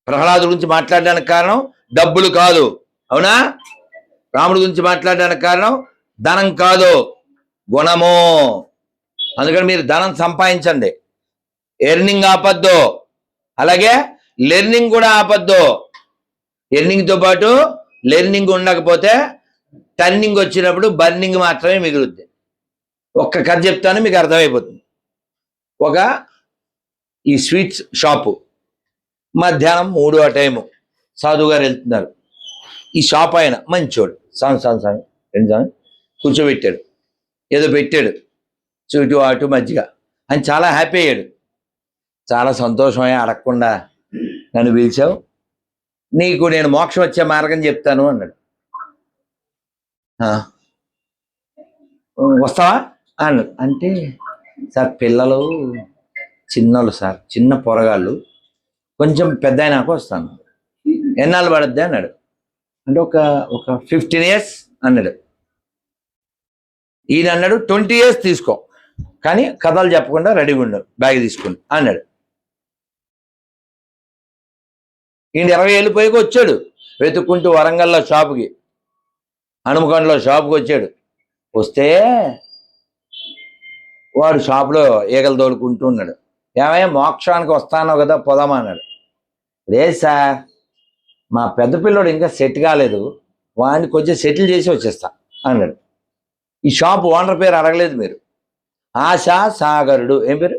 ప్రహ్లాదు గురించి మాట్లాడడానికి కారణం డబ్బులు కాదు, అవునా? రాముడి గురించి మాట్లాడడానికి కారణం ధనం కాదు, గుణము. అందుకని మీరు ధనం సంపాదించండి, ఎర్నింగ్ ఆపద్దు, అలాగే లెర్నింగ్ కూడా ఆపద్దు. ఎర్నింగ్తో పాటు లెర్నింగ్ ఉండకపోతే టర్నింగ్ వచ్చినప్పుడు బర్నింగ్ మాత్రమే మిగులుద్ది. ఒక్క కథ చెప్తాను, మీకు అర్థమైపోతుంది. ఈ స్వీట్స్ షాపు మధ్యాహ్నం 3 ఆ టైము సాధువు గారు వెళ్తున్నారు. ఈ షాప్ ఆయన మంచోడు, సాంగ్ కూర్చోబెట్టాడు, ఏదో పెట్టాడు, చూటు అటు మజ్జిగ. ఆయన చాలా హ్యాపీ అయ్యాడు. చాలా సంతోషమయ్యా, అడగకుండా నన్ను పిలిచావు, నీకు నేను మోక్షం వచ్చే మార్గం చెప్తాను అన్నాడు. వస్తావా అన్నాడు. అంటే సార్ పిల్లలు చిన్నోళ్ళు సార్, చిన్న పొరగాళ్ళు, కొంచెం పెద్ద అయినాక వస్తాను. ఎన్నాళ్ళు పడద్ది అన్నాడు. అంటే ఒక 15 years అన్నాడు. ఈయన అన్నాడు 20 years తీసుకో, కానీ కథలు చెప్పకుండా రెడీగా ఉండవు, బ్యాగ్ తీసుకుని అన్నాడు. ఈయన 20 ఏళ్ళు పోయికి వచ్చాడు, వెతుక్కుంటూ వరంగల్లో షాపుకి, హనుమకొండలో షాపుకి వచ్చాడు. వస్తే వాడు షాపులో ఈగలు తోడుకుంటూ ఉన్నాడు. ఏమయ్యా మోక్షానికి వస్తానో కదా, పోదామా అన్నాడు. లేదు సార్, మా పెద్ద పిల్లోడు ఇంకా సెట్ కాలేదు, వాడిని కొంచెం సెటిల్ చేసి వచ్చేస్తా అన్నాడు. ఈ షాప్ ఓనర్ పేరు అడగలేదు మీరు, ఆశా సాగరుడు. ఏం పేరు?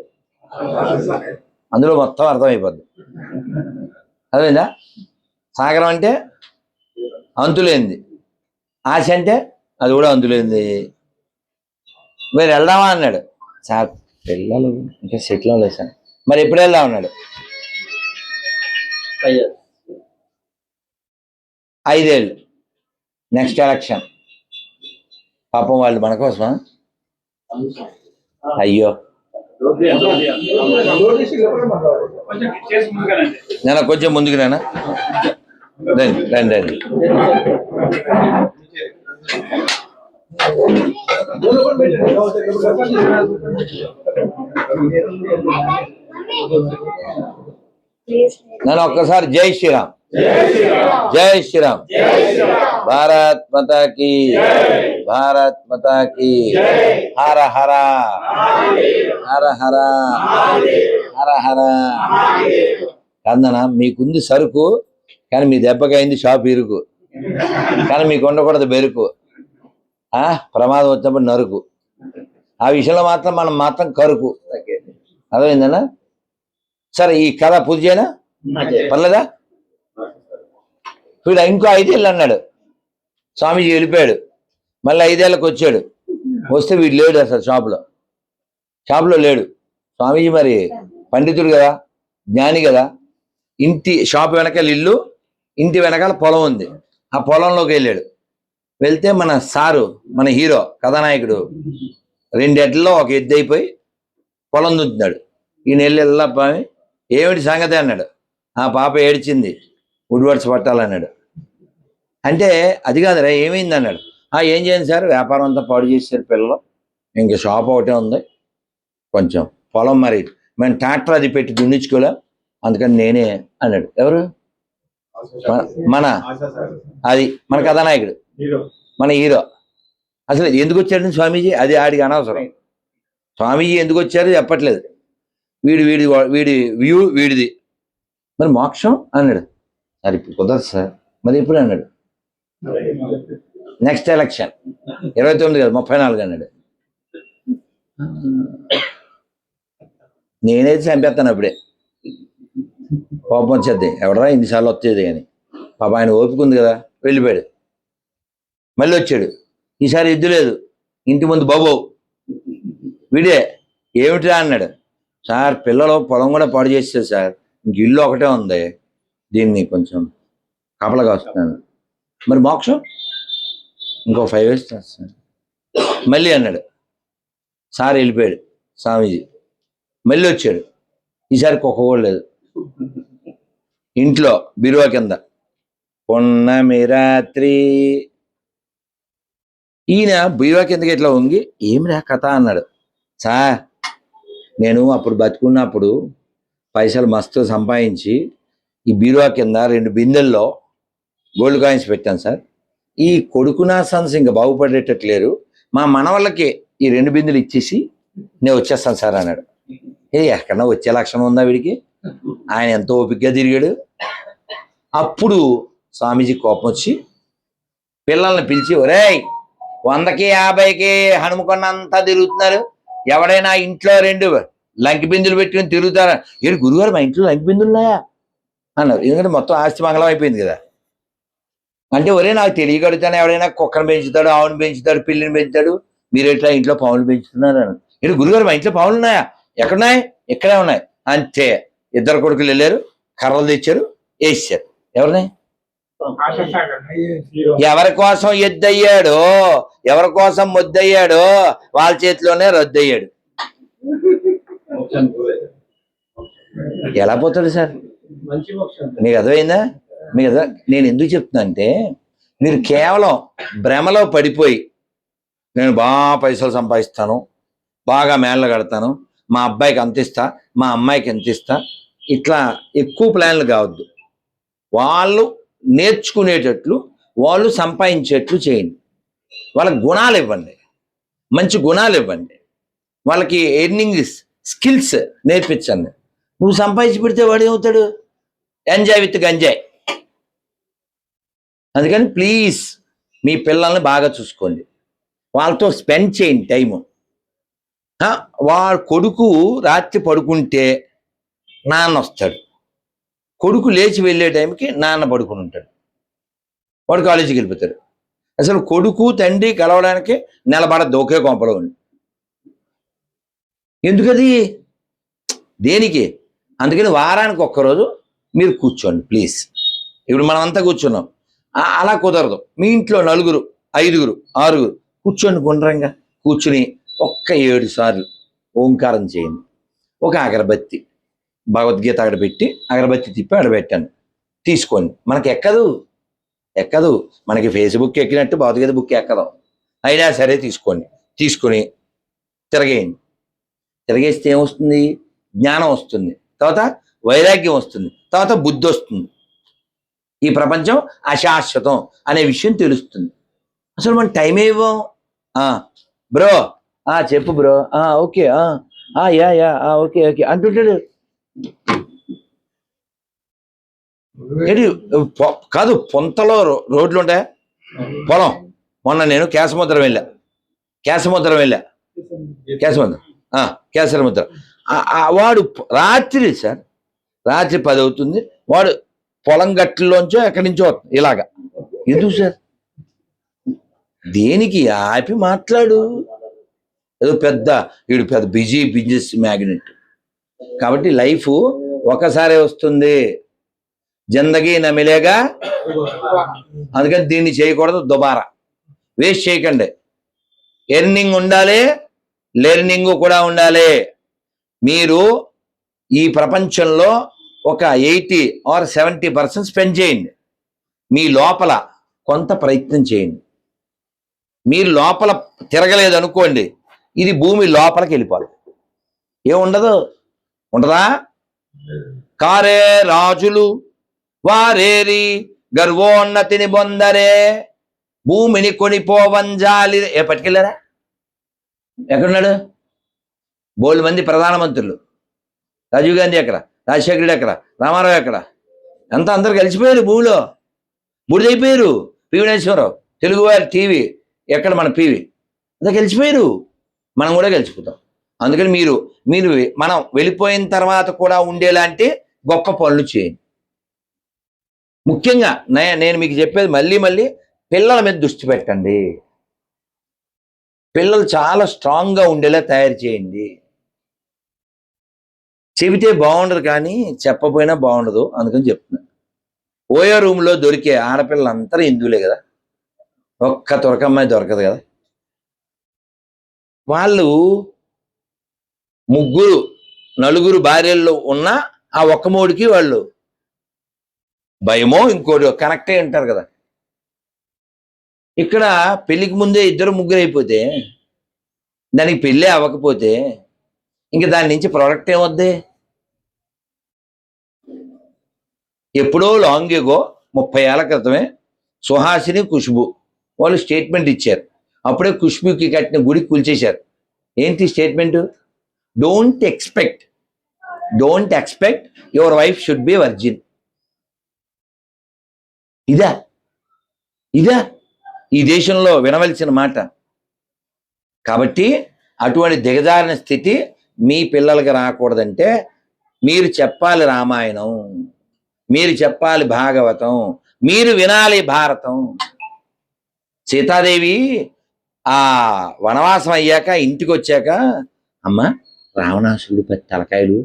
అందులో మొత్తం అర్థమైపోద్ది. అదేనా? సాగరం అంటే అంతులేంది, ఆశ అంటే అది కూడా అంతులేంది. మీరు వెళ్దామా అన్నాడు. సార్ పిల్లలు ఇంకా సెటిల్ అవ్వలేదు సార్. మరి ఎప్పుడు వెళ్దాం అన్నాడు. 5 ఏళ్ళు, నెక్స్ట్ ఎలక్షన్. పాపం వాళ్ళు మన కోసమా? అయ్యో, నేను కొంచెం ముందుకు రానా? రండి రండి రండి. నేను ఒక్కసారి జై శ్రీరామ్, జై శ్రీరామ్, భారత్ మాతా కీ, భారత్ మాతా కీ, హర హర హర హర హర హర. కాదనా, మీకుంది సరుకు, కానీ మీ దెబ్బకైంది షాప్ ఇరుకు, కానీ మీకు ఉండకూడదు బెరుకు. ప్రమాదం వచ్చినప్పుడు నరుకు. ఆ విషయంలో మాత్రం మనం మాత్రం కరుకు. అర్థమైందన్నా? సరే, ఈ కథ పూర్తి చేయనా? పర్లేదా? వీడు ఇంకో 5 ఏళ్ళు అన్నాడు. స్వామీజీ వెళ్ళిపోయాడు. మళ్ళీ 5 ఏళ్ళకి వచ్చాడు. వస్తే వీడు లేడు అసలు షాపులో లేడు. స్వామీజీ మరి పండితుడు కదా, జ్ఞాని కదా. షాప్ వెనకాల ఇల్లు, ఇంటి వెనకాల పొలం ఉంది. ఆ పొలంలోకి వెళ్ళాడు. వెళ్తే మన సారు, మన హీరో కథానాయకుడు 2 ఎడ్లలో ఒక ఎద్దు అయిపోయి పొలం దుంతున్నాడు. ఈయన వెళ్ళి ఏమిటి సంగతి అన్నాడు. ఆ పాప ఏడ్చింది, వుడ్వర్డ్స్ పట్టాలన్నాడు. అంటే అది కాదురా, ఏమైంది అన్నాడు. ఏం చేయండి సార్, వ్యాపారం అంతా పాడు చేశారు పిల్లలు, ఇంక షాప్ ఒకటే ఉంది, కొంచెం పొలం మరి మేము ట్రాక్టర్ అది పెట్టి దున్నించుకోలేం, అందుకని నేనే అన్నాడు. ఎవరు? మన కథానాయకుడు, మన హీరో. అసలు ఎందుకు వచ్చాడు స్వామీజీ, అది ఆడికి అనవసరం. స్వామీజీ ఎందుకు వచ్చారు చెప్పట్లేదు. వీడి వ్యూ వీడిది. మరి మోక్షం అన్నాడు. సరే ఇప్పుడు కుదరదు సార్. మరి ఎప్పుడు అన్నాడు. నెక్స్ట్ ఎలక్షన్ 29 కదా, 34 అన్నాడు. నేనైతే చంపేస్తాను అప్పుడే. కోపం వచ్చేద్ది, ఎవడరా ఇన్నిసార్లు వచ్చేది అని. పాప ఆయన ఓపిక ఉంది కదా, వెళ్ళిపోయాడు. మళ్ళీ వచ్చాడు. ఈసారి ఎద్దు లేదు, ఇంటి ముందు బాబు వీడే. ఏమిటిరా అన్నాడు. సార్ పిల్లలు పొలం కూడా పాడు చేస్తారు సార్, ఇంక ఇల్లు ఒకటే ఉంది, దీన్ని కొంచెం కపలగా వస్తున్నాను. మరి మోక్షం ఇంకో 5 years సార్. మళ్ళీ అన్నాడు. సార్ వెళ్ళిపోయాడు స్వామీజీ. మళ్ళీ వచ్చాడు. ఈసారి కుక్క కూడా లేదు. ఇంట్లో బిరువా కింద పొన్నమి రాత్రి. ఈయన బిరువా కిందకి ఇట్లా వంగి, ఏమిరా కథ అన్నాడు. సార్ నేను అప్పుడు బతుకున్నప్పుడు పైసలు మస్తు సంపాదించి ఈ బీరువా కింద 2 బిందెల్లో గోల్డ్ కాయిన్స్ పెట్టాను సార్. ఈ కొడుకు నా సన్స్ ఇంకా బాగుపడేటట్లేరు, మా మనవాళ్ళకి ఈ 2 బిందెలు ఇచ్చేసి నేను వచ్చేస్తాను సార్ అన్నాడు. ఎక్కడన్నా వచ్చే లక్షణం ఉందా వీడికి? ఆయన ఎంతో ఓపికగా తిరిగాడు. అప్పుడు స్వామీజీ కోపం వచ్చి పిల్లల్ని పిలిచి, ఒరేయ్ 100కి 50కి హనుమకొండంతా తిరుగుతున్నారు, ఎవడైనా ఇంట్లో 2 లంకి బిందులు పెట్టుకుని తిరుగుతారా? ఏడు గురుగారు మా ఇంట్లో లంకి బిందులు ఉన్నాయా అన్నారు. ఎందుకంటే మొత్తం ఆస్తి మంగళం అయిపోయింది కదా. అంటే ఒరే నాకు తెలియగలుగుతాను, ఎవడైనా కుక్కను పెంచుతాడు, ఆవును పెంచుతాడు, పిల్లిని పెంచుతాడు, మీరు ఎట్లా ఇంట్లో పావులు పెంచుతున్నారు అన్నారు. ఏడు గురుగారు మా ఇంట్లో పావులు ఉన్నాయా? ఎక్కడున్నాయి? ఇక్కడే ఉన్నాయి. అంతే. 2 కొడుకులు వెళ్ళారు, కర్రలు తెచ్చారు, వేసారు. ఎవరిని? ఎవరి కోసం ఎద్దయ్యాడో, ఎవరి కోసం ముద్దయ్యాడో వాళ్ళ చేతిలోనే రద్దయ్యాడు. ఎలా పోతాడు సార్? మీకు అర్థమైందా? మీకు నేను ఎందుకు చెప్తున్నా అంటే, మీరు కేవలం భ్రమలో పడిపోయి నేను బాగా పైసలు సంపాదిస్తాను, బాగా మేళ్ళ కడతాను, మా అబ్బాయికి అంత ఇస్తా, మా అమ్మాయికి ఎంత ఇస్తా, ఇట్లా ఎక్కువ ప్లాన్లు కావద్దు. వాళ్ళు నేర్చుకునేటట్లు, వాళ్ళు సంపాదించేట్లు చేయండి. వాళ్ళకి గుణాలు ఇవ్వండి, మంచి గుణాలు ఇవ్వండి, వాళ్ళకి ఎర్నింగ్ స్కిల్స్ నేర్పించండి. నువ్వు సంపాదించి పెడితే వాడు ఏమవుతాడు? ఎంజాయ్ విత్ గంజాయ్. అందుకని ప్లీజ్ మీ పిల్లల్ని బాగా చూసుకోండి, వాళ్ళతో స్పెండ్ చేయండి టైము. వాడు కొడుకు రాత్రి పడుకుంటే నాన్న వస్తాడు, కొడుకు లేచి వెళ్ళే టైంకి నాన్న పడుకుని ఉంటాడు, వాడు కాలేజీకి వెళ్ళిపోతాడు. అసలు కొడుకు తండ్రి కలవడానికి నిలబడద్దు ఒకే కొంపలో ఉంది. ఎందుకది? దేనికి? అందుకని వారానికి ఒక్కరోజు మీరు కూర్చోండి ప్లీజ్. ఇప్పుడు మనం అంతా కూర్చున్నాం, అలా కుదరదు. మీ ఇంట్లో 4, 5, 6 కూర్చోండి, గుండ్రంగా కూర్చుని ఒక్క 7 సార్లు ఓంకారం చేయండి. ఒక అగరబత్తి, భగవద్గీత అక్కడ పెట్టి అగరబత్తి తిప్పి అక్కడ పెట్టాను, తీసుకోండి. మనకి ఎక్కదు, మనకి ఫేస్బుక్ ఎక్కినట్టు భగవద్గీత బుక్ ఎక్కదు, అయినా సరే తీసుకోండి. తీసుకుని తిరగేయండి. తిరగేస్తే ఏమొస్తుంది? జ్ఞానం వస్తుంది, తర్వాత వైరాగ్యం వస్తుంది, తర్వాత బుద్ధి వస్తుంది. ఈ ప్రపంచం అశాశ్వతం అనే విషయం తెలుస్తుంది. అసలు మనం టైం ఇవ్వం. బ్రో చెప్పు బ్రో, ఓకే, యా ఓకే అంటుంటాడు. కాదు, పొంతలో రోడ్లు ఉంటాయా? పొలం. మొన్న నేను కేశముద్రం వెళ్ళా, కేసరముద్ర. వాడు రాత్రి 10 అవుతుంది, వాడు పొలం గట్లలోంచో ఎక్కడి నుంచో ఇలాగా. ఎందుకు సార్? దేనికి? ఆపి మాట్లాడు. ఏదో వీడు పెద్ద బిజినెస్ మ్యాగ్నెట్. కాబట్టి లైఫ్ ఒకసారి వస్తుంది, జిందగీ నమిలేగా. అందుకని దీన్ని చేయకూడదు, దుబారా వేస్ట్ చేయకండి. ఎర్నింగ్ ఉండాలి, లెర్నింగ్ కూడా ఉండాలి. మీరు ఈ ప్రపంచంలో ఒక 80 or 70% స్పెండ్ చేయండి. మీ లోపల కొంత ప్రయత్నం చేయండి. మీరు లోపల తిరగలేదు అనుకోండి, ఇది భూమి లోపలికి వెళ్ళిపోదు. ఏముండదు, ఉండదా? కారే రాజులు వారేరి గర్వోన్నతిని బొందరే, భూమిని కొనిపోవంజాలి. పట్టుకెళ్ళారా? ఎక్కడున్నాడు? బోల్డ్ మంది ప్రధానమంత్రులు, రాజీవ్ గాంధీ ఎక్కడ, రాజశేఖర రెడ్డి ఎక్కడ, రామారావు ఎక్కడ, అంతా అందరు కలిసిపోయారు, భూమిలో బుడిదైపోయారు. పివి నరసింహారావు, తెలుగువారి టీవీ ఎక్కడ, మన పివి అంతా కలిసిపోయారు. మనం కూడా కలిసిపోతాం. అందుకని మీరు మనం వెళ్ళిపోయిన తర్వాత కూడా ఉండేలాంటి గొప్ప పనులు చేయండి. ముఖ్యంగా నేను మీకు చెప్పేది మళ్ళీ పిల్లల మీద దృష్టి పెట్టండి. పిల్లలు చాలా స్ట్రాంగ్గా ఉండేలా తయారు చేయండి. చెబితే బాగుండదు కానీ చెప్పపోయినా బాగుండదు, అందుకని చెప్తున్నా. ఓయో రూమ్లో దొరికే ఆడపిల్లలంతా హిందువులే కదా, ఒక్క తురకమ్మాయి దొరకదు కదా. వాళ్ళు 3, 4 భార్యల్లో ఉన్న ఆ ఒక్క మూడికి వాళ్ళు భయమో ఇంకోటి కనెక్ట్ అయి ఉంటారు కదా. ఇక్కడ పెళ్లికి ముందే 2, 3 అయిపోతే, దానికి పెళ్ళే అవ్వకపోతే ఇంక దాని నుంచి ప్రోడక్ట్ ఏమొద్ది? ఎప్పుడో లాంగ్ ఎగో 30 ఏళ్ల క్రితమే సుహాసిని ఖుష్బు వాళ్ళు స్టేట్మెంట్ ఇచ్చారు. అప్పుడే ఖుష్బుకి కట్టిన గుడి కూల్చేశారు. ఏంటి statement? Don't expect your wife should be virgin. ఇదా ఈ దేశంలో వినవలసిన మాట. కాబట్టి అటువంటి దిగజారిన స్థితి మీ పిల్లలకి రాకూడదంటే మీరు చెప్పాలి రామాయణం, మీరు చెప్పాలి భాగవతం, మీరు వినాలి భారతం. సీతాదేవి ఆ వనవాసం అయ్యాక ఇంటికి వచ్చాక, అమ్మ రావణాసురుడు 10 తలకాయలు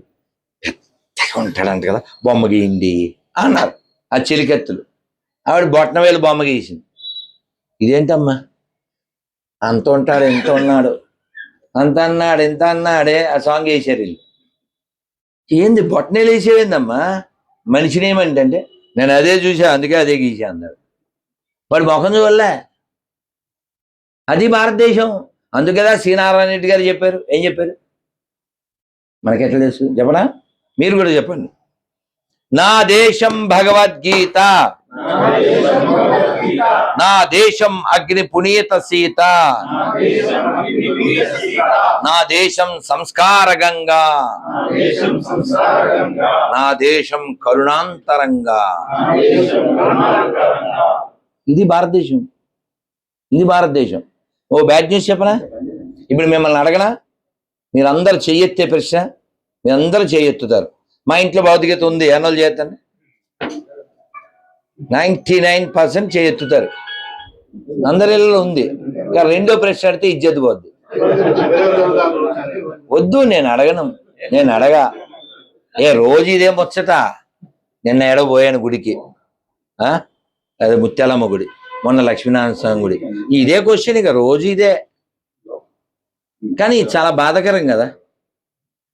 పెద్దగా ఉంటాడంట కదా, బొమ్మ గీయండి అన్నారు ఆ చిలికెత్తులు. ఆవిడ బొట్టనవేలు బొమ్మ గీసింది. ఇదేంటమ్మా అంత ఉంటాడు ఎంత ఉన్నాడు, అంత అన్నాడు ఎంత అన్నాడే ఆ సాంగ్ వేసారు వీళ్ళు. ఏంది బొట్టనేలు వేసేవేందమ్మా, మనిషినేమంటే నేను అదే చూసా అందుకే అదే గీసా అన్నాడు. వాడు మొఖం చూడలే. అది భారతదేశం. అందుకదా శ్రీనారాయణ రెడ్డి గారు చెప్పారు. ఏం చెప్పారు? మనకెట్లా తెలుసు చెప్పనా? మీరు కూడా చెప్పండి. నా దేశం భగవద్గీత, నా దేశం అగ్ని పునీత సీత, నా దేశం సంస్కార గంగా, నా దేశం కరుణాంతరంగా. ఇది భారతదేశం. ఓ బ్యాడ్ న్యూస్ చెప్పనా? ఇప్పుడు మిమ్మల్ని అడగనా? మీరందరూ చెయ్యెత్తే ప్రశ్న, మీరందరూ చెయ్యెత్తుతారు. మా ఇంట్లో భౌతికత ఉంది అన్నోళ్ళు చేయొద్దండి. 99% చేయెత్తుతారు. అందరి ఇళ్ళలో ఉంది. ఇంకా రెండో ప్రశ్న అడితే ఇజ్జత్ పోద్ది. వద్దు, నేను అడగా. రోజు ఇదే ముచ్చట. నిన్న ఎడో పోయాను గుడికి, అదే ముత్యాలమ్మ గుడి, మొన్న లక్ష్మీనారాయణ స్వామి గుడి. ఇదే క్వశ్చన్, ఇక రోజు ఇదే. కానీ చాలా బాధాకరం కదా.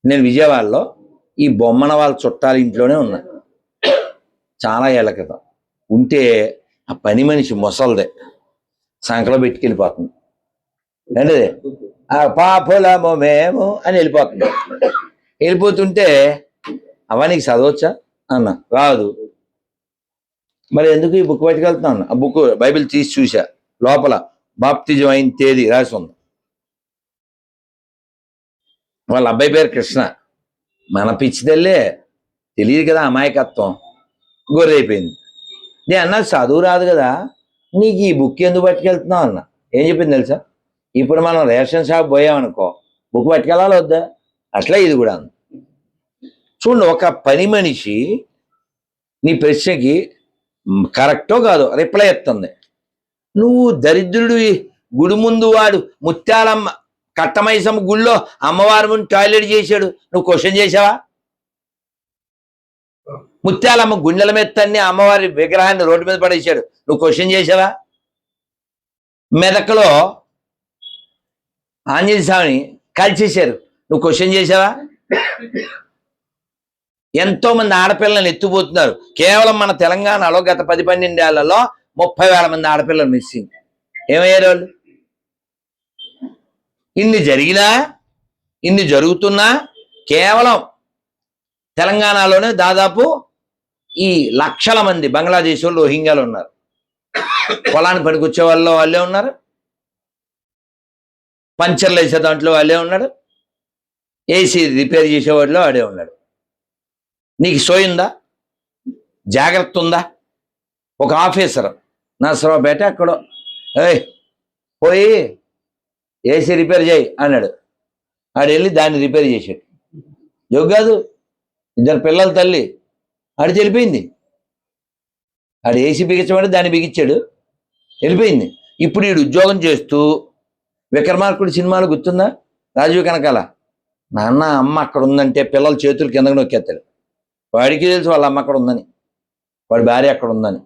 నేను విజయవాడలో ఈ బొమ్మన వాళ్ళ చుట్టాల ఇంట్లోనే ఉన్నా చాలా ఏళ్ల క్రితం. ఉంటే ఆ పని మనిషి ముసల్దే సంకలో పెట్టుకెళ్ళిపోతుంది. అంటే ఆ పాపులము మేము అని వెళ్ళిపోతుంటే అవ్వ నీకు చదవచ్చా అన్న. రాదు. మరి ఎందుకు ఈ బుక్ పట్టుకెళ్తున్నాను? ఆ బుక్ బైబిల్ తీసి చూసా, లోపల బాప్తిజం అయిన తేదీ రాసి ఉంది. వాళ్ళ అబ్బాయి పేరు కృష్ణ. మన పిచ్చిదల్లే తెలియదు కదా, అమాయకత్వం గొర్రెయిపోయింది. నేను అన్నా చదువు రాదు కదా, నీకు ఈ బుక్ ఎందుకు పట్టుకెళ్తున్నావు అన్న. ఏం చెప్పింది తెలుసా? ఇప్పుడు మనం రేషన్ షాప్ పోయామనుకో, బుక్ పట్టుకెళ్ళాలి వద్దా? అట్లా ఇది కూడా ఉంది. చూడండి, ఒక పని మనిషి నీ ప్రశ్నకి కరెక్టో కాదో రిప్లై ఇస్తుంది. నువ్వు దరిద్రుడు, గుడి ముందు వాడు ముత్యాలమ్మ కట్టమైసమ్మ గుళ్ళో అమ్మవారి ముందు టాయిలెట్ చేశాడు, నువ్వు క్వశ్చన్ చేసావా? ముత్యాలమ్మ గుండెల మీద తన్ని అమ్మవారి విగ్రహాన్ని రోడ్డు మీద పడేశాడు, నువ్వు క్వశ్చన్ చేసావా? మెదక్లో ఆంజనేయ స్వామిని కాల్చేశారు, నువ్వు క్వశ్చన్ చేసావా? ఎంతో మంది ఆడపిల్లలను ఎత్తుపోతున్నారు. కేవలం మన తెలంగాణలో గత 10-12 ఏళ్లలో 30,000 మంది ఆడపిల్లలు మిస్సింగ్. ఏమయ్యారు వాళ్ళు? ఇన్ని జరుగుతున్నా కేవలం తెలంగాణలోనే దాదాపు ఈ లక్షల మంది బంగ్లాదేశ్ వాళ్ళు, రోహింగ్యాలు ఉన్నారు. పొలాన్ని పనికొచ్చే వాళ్ళు వాళ్ళే ఉన్నారు, పంచర్లు వేసే దాంట్లో వాళ్ళే ఉన్నాడు, ఏసీ రిపేర్ చేసేవాడిలో వాడే ఉన్నాడు. నీకు సోయిందా? జాగ్రత్త ఉందా? ఒక ఆఫీసర్ నర్సరావుపేట ఎక్కడో పోయి ఏసీ రిపేర్ చేయి అన్నాడు. ఆడు వెళ్ళి దాన్ని రిపేర్ చేశాడు. జోగు కాదు, 2 పిల్లల తల్లి. ఆడు వెళ్ళిపోయింది. ఆడు ఏసీ బిగించమంటే దాన్ని బిగించాడు, వెళ్ళిపోయింది. ఇప్పుడు వీడు ఉద్యోగం చేస్తూ విక్రమార్కుడు సినిమాలు గుర్తుందా? రాజీవ్ కనకాల నాన్న అమ్మ అక్కడ ఉందంటే పిల్లల చేతులు కిందకు నొక్కేస్తాడు. వాడికి తెలుసు వాళ్ళ అమ్మ అక్కడ ఉందని, వాడి భార్య అక్కడ ఉందని.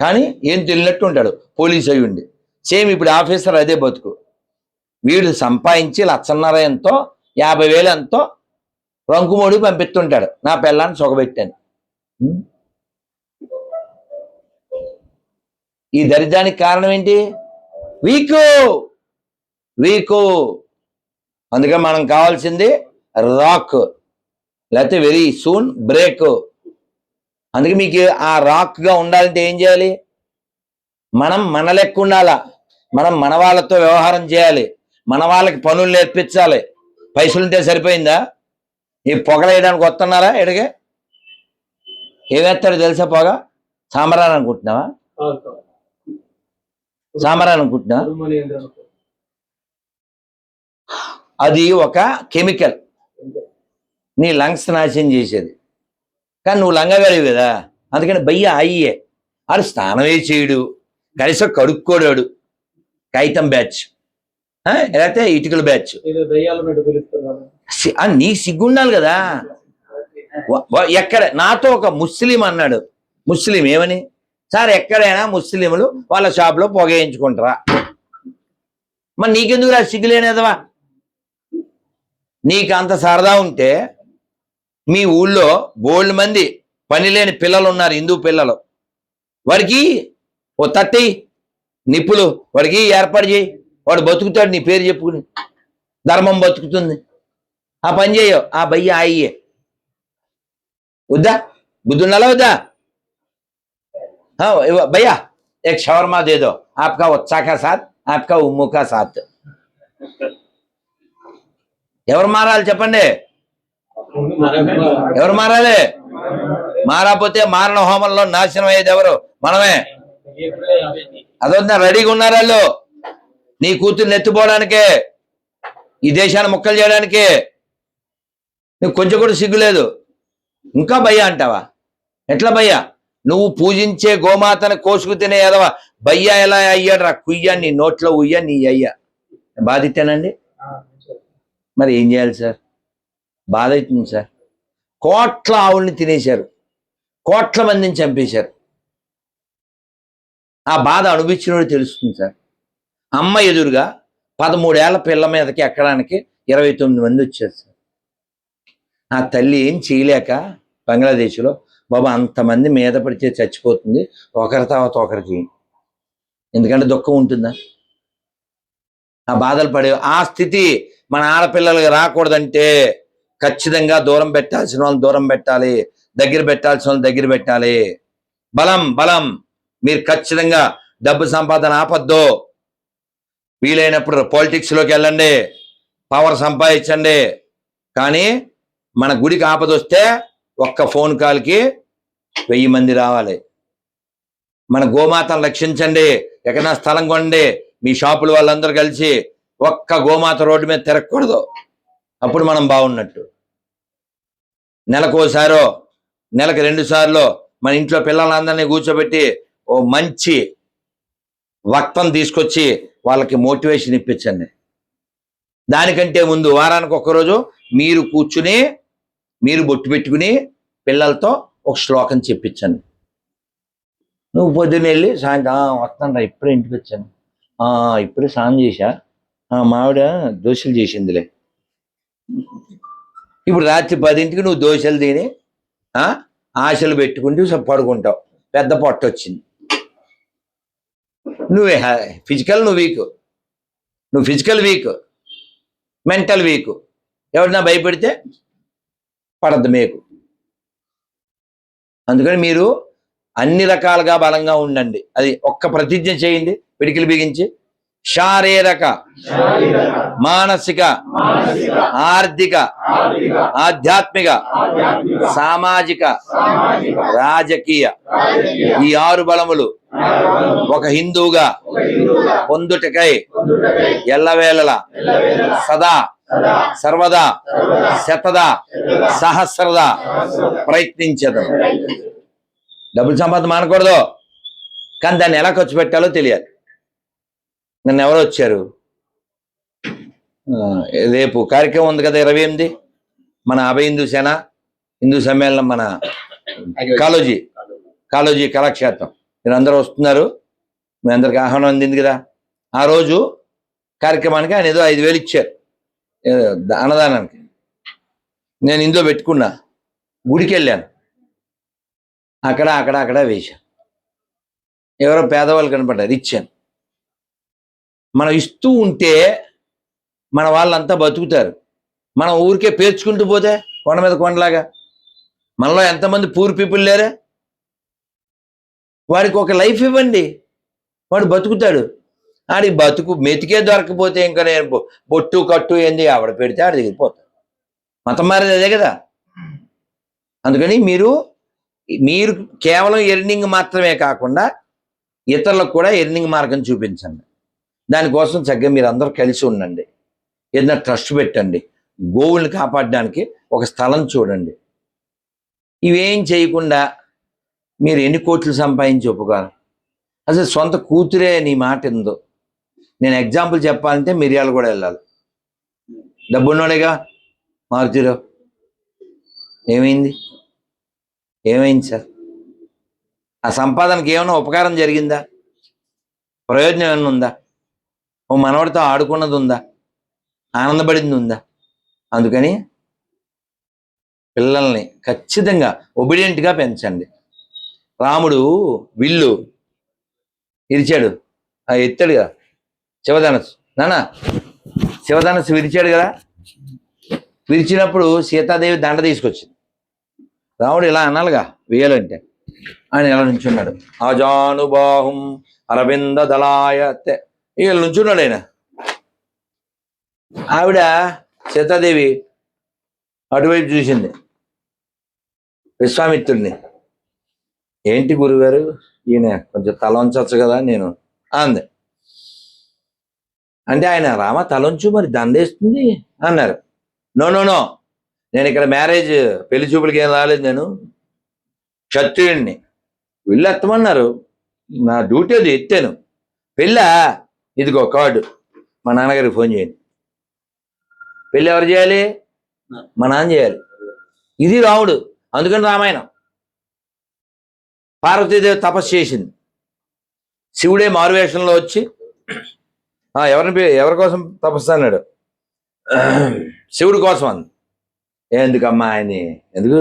కానీ ఏం తెలియనట్టు ఉంటాడు, పోలీసు అయి ఉండి. సేమ్ ఇప్పుడు ఆఫీసర్ అదే బతుకు. వీడు సంపాదించి 1,50,000 ఎంతో 50,000 ఎంతో రంకుమోడి పంపిస్తుంటాడు, నా పిల్లాన్ని సొగబెట్టాను. ఈ దరిద్రానికి కారణం ఏంటి? వీకు. అందుకే మనం కావాల్సింది రాక్, లేకపోతే వెరీ సూన్ బ్రేక్. అందుకే మీకు ఆ రాక్గా ఉండాలంటే ఏం చేయాలి? మనం మన లెక్క ఉండాలా, మనం మన వాళ్ళతో వ్యవహారం చేయాలి, మన వాళ్ళకి పనులు నేర్పించాలి. పైసలుంటే సరిపోయిందా? ఈ పొగలేయడానికి వస్తున్నారా? ఎడిగే ఏమేస్తాడు తెలుసా? పొగ సాంబ్రాన్ అనుకుంటున్నావా? సాంబ్రాన్ అనుకుంటున్నా? అది ఒక కెమికల్, నీ లంగ్స్ నాశనం చేసేది. కానీ నువ్వు లంగగలివి కదా, అందుకని భయ్య అయ్యే ఆడు స్నానమే చేయడు, కనీసం కడుక్కోడాడు. కాగితం బ్యాచ్, లేకపోతే ఇటుకల బ్యాచ్. నీకు సిగ్గుండాలి కదా. ఎక్కడ నాతో ఒక ముస్లిం అన్నాడు, ముస్లిం ఏమని, సార్ ఎక్కడైనా ముస్లింలు వాళ్ళ షాప్లో పొగ వేయించుకుంటారా? మరి నీకెందుకు రా సిగ్గులేనేదవా? నీకు అంత సరదా ఉంటే మీ ఊళ్ళో బోల్డ్ మంది పని లేని పిల్లలు ఉన్నారు, హిందూ పిల్లలు, వాడికి ఓ తట్టి నిప్పులు వాడికి ఏర్పాటు చేయి, వాడు బతుకుతాడు నీ పేరు చెప్పుకుని, ధర్మం బతుకుతుంది. ఆ పని చేయో, ఆ భయ్య అయ్యే వద్దా? బుద్ధుండాలా వద్దా? भैया एक शवरमा दे दो, आपका उत्साह का साथ, आपका उम्मू का साथ. ఎవరు మారాలి చెప్పండి? ఎవరు మారాలి? మారకపోతే మారణ హోమంలో నాశనం అయ్యేది ఎవరు? మనమే. అదొద్దా? రెడీగా ఉన్నారు వాళ్ళు నీ కూతుర్ని ఎత్తుపోవడానికే, ఈ దేశాన్ని ముక్కలు చేయడానికే. నువ్వు కొంచెం కూడా సిగ్గులేదు, ఇంకా భయ్యా అంటావా? ఎట్లా భయ్యా? నువ్వు పూజించే గోమాతను కోసుకు తినే ఎదవా భయ్యా ఎలా అయ్యాడు రా? కుయ్యా నీ నోట్లో ఉయ్యా నీ అయ్యా. బాధితేనండి మరి ఏం చేయాలి సార్? బాధ అవుతుంది సార్. కోట్ల ఆవుల్ని తినేశారు, కోట్ల మందిని చంపేశారు. ఆ బాధ అనుభవించినోడు తెలుస్తుంది సార్. అమ్మ ఎదురుగా 13 ఏళ్ల పిల్ల మీదకి ఎక్కడానికి 29 మంది వచ్చారు సార్. ఆ తల్లి ఏం చేయలేక బంగ్లాదేశ్లో, బాబా అంతమంది మీద పడితే చచ్చిపోతుంది, ఒకరి తర్వాత ఒకరికి, ఎందుకంటే దుఃఖం ఉంటుందా? ఆ బాధలు పడే ఆ స్థితి మన ఆడపిల్లలకి రాకూడదంటే ఖచ్చితంగా దూరం పెట్టాల్సిన వాళ్ళని దూరం పెట్టాలి, దగ్గర పెట్టాల్సిన వాళ్ళని దగ్గర పెట్టాలి. బలం బలం, మీరు ఖచ్చితంగా డబ్బు సంపాదన ఆపద్దు. వీలైనప్పుడు పాలిటిక్స్లోకి వెళ్ళండి, పవర్ సంపాదించండి. కానీ మన గుడికి ఆపదొస్తే ఒక్క ఫోన్ కాల్కి 1000 మంది రావాలి. మన గోమాతను రక్షించండి. ఎక్కడైనా స్థలం కొండి, మీ షాపుల వాళ్ళందరూ కలిసి ఒక్క గోమాత రోడ్డు మీద తిరగకూడదు, అప్పుడు మనం బాగున్నట్టు. నెలకోసారో నెలకు 2 సార్లు మన ఇంట్లో పిల్లలందరినీ కూర్చోబెట్టి ఓ మంచి వక్తం తీసుకొచ్చి వాళ్ళకి మోటివేషన్ ఇప్పించండి. దానికంటే ముందు వారానికి ఒక్కరోజు మీరు కూర్చుని, మీరు బొట్టు పెట్టుకుని పిల్లలతో ఒక శ్లోకం చెప్పించండి. నువ్వు పొద్దున్న వెళ్ళి సాయంత్రం వస్తాను రా, ఇప్పుడే ఇంటికి వచ్చాను, ఇప్పుడే స్నానం చేశా, మావిడ దోశలు చేసిందిలే. ఇప్పుడు రాత్రి 10ంటికి నువ్వు దోశలు తిని ఆశలు పెట్టుకుంటూ పడుకుంటావు, పెద్ద పొట్ట వచ్చింది. నువ్వే నువ్వు వీక్, నువ్వు ఫిజికల్ వీక్, మెంటల్ వీక్. ఎవరినా భయపెడితే పడద్దు మీకు. అందుకని మీరు అన్ని రకాలుగా బలంగా ఉండండి. అది ఒక్క ప్రతిజ్ఞ చేయండి, పిడికిలు బిగించి. శారీరక, మానసిక, ఆర్థిక, ఆధ్యాత్మిక, సామాజిక, రాజకీయ ఈ 6 బలములు ఒక హిందువుగా పొందుటకై ఎల్లవేళలా సదా సర్వదా శతదా సహస్రదా ప్రయత్నించదు. డబ్బులు సంపాదన మానకూడదు, కానీ దాన్ని ఎలా ఖర్చు పెట్టాలో తెలియాలి. నన్ను ఎవరు వచ్చారు, రేపు కార్యక్రమం ఉంది కదా 28 మన అభయ హిందూ సేన హిందూ సమ్మేళనం, మన కాళోజీ కళాక్షేత్రం, మీరు అందరూ వస్తున్నారు, మీ అందరికి ఆహ్వానం అందింది కదా. ఆ రోజు కార్యక్రమానికి ఆయన ఏదో 5000 ఇచ్చారు అన్నదానానికి. నేను ఇందులో పెట్టుకున్నా, గుడికి వెళ్ళాను, అక్కడ వేశాను. ఎవరో పేదవాళ్ళు కనపడ్డారు, ఇచ్చాను. మనం ఇస్తూ ఉంటే మన వాళ్ళంతా బతుకుతారు. మనం ఊరికే పేర్చుకుంటూ పోతే కొండ మీద కొండలాగా, మనలో ఎంతమంది పూర్ పీపుల్ లేరే, వాడికి ఒక లైఫ్ ఇవ్వండి, వాడు బతుకుతాడు. ఆడికి బతుకు మెతికే దొరకపోతే ఇంకా నేను బొట్టు కట్టు ఏంది ఆవిడ పెడితే ఆడి దగ్గర పోతాడు. మతం మారేది అదే కదా. అందుకని మీరు కేవలం ఎర్నింగ్ మాత్రమే కాకుండా ఇతరులకు కూడా ఎర్నింగ్ మార్గం చూపించండి. దానికోసం చక్కగా మీరు అందరూ కలిసి ఉండండి. ఏదైనా ట్రస్ట్ పెట్టండి, గోవుల్ని కాపాడడానికి ఒక స్థలం చూడండి. ఇవేం చేయకుండా మీరు ఎన్ని కోట్లు సంపాదించి ఒప్పుకోరు. అసలు సొంత కూతురే నీ మాట ఎందో. నేను ఎగ్జాంపుల్ చెప్పాలంటే మిరియాలు కూడా వెళ్ళాలి. డబ్బున్నోడేగా మారుతిరావు. ఏమైంది సార్? ఆ సంపాదనకి ఏమైనా ఉపకారం జరిగిందా? ప్రయోజనం ఏమైనా ఉందా? ఓ మనవడితో ఆడుకున్నది ఉందా? ఆనందపడింది ఉందా? అందుకని పిల్లల్ని ఖచ్చితంగా ఒబిడియంట్గా పెంచండి. రాముడు విల్లు ఇరిచాడు, ఎత్తాడు కదా శివధనస్సు. శివధనస్సు విరిచాడు కదా. విరిచినప్పుడు సీతాదేవి దండ తీసుకొచ్చింది. రాముడు ఇలా అనాలిగా వేయాలంటే. ఆయన ఎలా నుంచున్నాడు, ఆజానుబాహుం అరవింద దళాయ. ఇలా నుంచున్నాడు ఆయన. ఆవిడ సీతాదేవి అటువైపు చూసింది విశ్వామిత్రుడిని. ఏంటి గురుగారు, ఈయన కొంచెం తల వంచవచ్చు కదా నేను అంది. అంటే ఆయన రామ తలంచు మరి దండేస్తుంది అన్నారు. నో, నేను ఇక్కడ మ్యారేజ్ పెళ్లి చూపులకి ఏం రాలేదు, నేను క్షత్రియుడిని. వీళ్ళు ఎత్తమన్నారు, నా డ్యూటీ అది, ఎత్తాను. పెళ్ళా? ఇదిగో కార్డు, మా నాన్నగారికి ఫోన్ చేయండి. పెళ్ళి ఎవరు చేయాలి? మా నాన్న చేయాలి. ఇది రాముడు. అందుకని రామాయణం. పార్వతీదేవి తపస్సు చేసింది. శివుడే మారువేషంలో వచ్చి ఎవరి కోసం తపస్సు అన్నాడు? శివుడి కోసం అంది. ఎందుకమ్మా ఆయన్ని, ఎందుకు?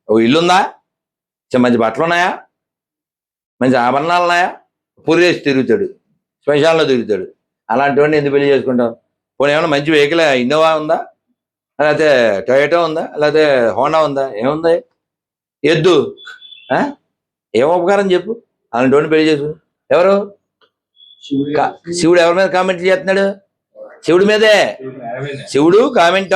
ఓ ఇల్లుందా? మంచి బట్టలు ఉన్నాయా? మంచి ఆభరణాలు ఉన్నాయా? పురేసి తిరుగుతాడు, శ్మశానంలో తిరుగుతాడు. అలాంటి వాడిని ఎందుకు పెళ్లి చేసుకుంటావు? పోనీ ఏమన్నా మంచి వెహికల్ ఇన్నోవా ఉందా, లేకపోతే టొయోటో ఉందా, లేకపోతే హోండా ఉందా? ఏముంది? ఎద్దు? ఏం ఉపకారం చెప్పు? అలాంటి వాడిని పెళ్లి చేసుకుని ఎవరు? శివుడు ఎవరి మీద కామెంట్ చేస్తున్నాడు? శివుడి మీదే. శివుడు కామెంట్